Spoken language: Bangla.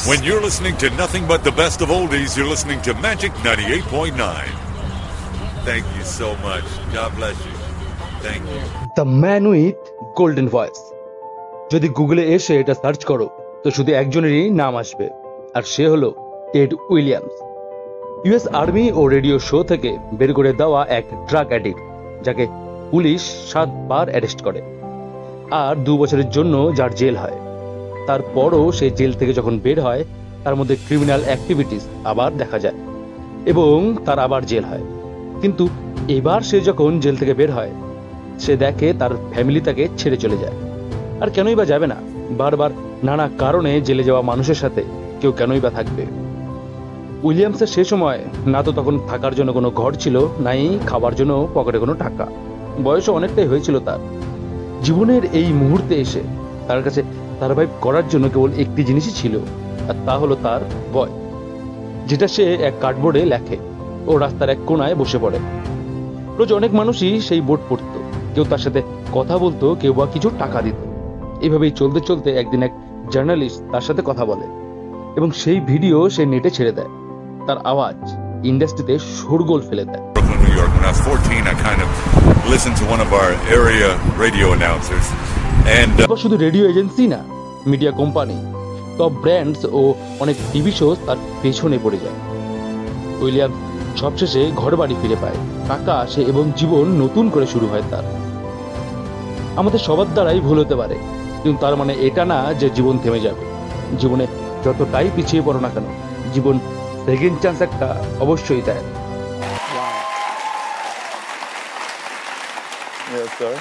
When you're listening to nothing but the best of oldies, you're listening to Magic 98.9. Thank you so much. God bless you. Thank you. The man with golden voice. যদি গুগলে এসে এটা সার্চ করো তো শুধু একজনেরই নাম আসবে, আর সে হলো টেড উইলিয়ামস। ইউএস আর্মি ও রেডিও শো থেকে বের করে দেওয়া এক ড্রাগ অ্যাডিক্ট, যাকে পুলিশ 7 বার অ্যারেস্ট করে আর 2 বছরের জন্য যার জেল হয়। তারপরও সে জেল থেকে যখন বের হয় তার মধ্যে ক্রিমিনাল অ্যাক্টিভিটিস আবার দেখা যায় এবং তার আবার জেল হয়। কিন্তু এবার সে যখন জেল থেকে বের হয় সে দেখে তার ফ্যামিলি তাকে ছেড়ে চলে যায়। আর কেনই বা যাবে না? বারবার নানা কারণে জেলে যাওয়া মানুষের সাথে কেউ কেনই বা থাকবে? উইলিয়ামসের সে সময় না তো তখন থাকার জন্য কোনো ঘর ছিল, নাই খাবার জন্য পকেটে কোনো টাকা। বয়সও অনেকটাই হয়েছিল তার। জীবনের এই মুহূর্তে এসে তার কাছে সারভাইভ করার জন্য কেবল একটি জিনিসই ছিল, আর তা হলো তার ভয়, যেটা সে এক কার্ডবোর্ডে লেখে ও রাস্তার এক কোনায় বসে পড়ে। রোজ অনেক মানুষই সেই বোর্ড পড়ত, কেউ তার সাথে কথা বলতো, কেউ বা কিছু টাকা দিত। এভাবেই চলতে চলতে একদিন এক জার্নালিস্ট তার সাথে কথা বলে এবং সেই ভিডিও সে নেটে ছেড়ে দেয়। তার আওয়াজ ইন্ডাস্ট্রিতে শোরগোল ফেলে দেয়। Brooklyn, New York. When I was 14, I kind of listened to one of our area radio announcers. And শুধু রেডিও এজেন্সি না, মিডিয়া কোম্পানি, টপ ব্র্যান্ডস ও অনেক টিভি শো তার পেছনে পড়ে যায়। উইলিয়াম সবশেষে ঘর বাড়ি ফিরে পায়, টাকা আসে এবং জীবন নতুন করে শুরু হয় তার। আমাদের সবার দ্বারাই ভুল হতে পারে, কিন্তু তার মানে এটা না যে জীবন থেমে যাবে। জীবনে যতটাই পিছিয়ে পড়ো না কেন, জীবন সেকেন্ড চান্স একটা অবশ্যই দেয়। Yes, sir.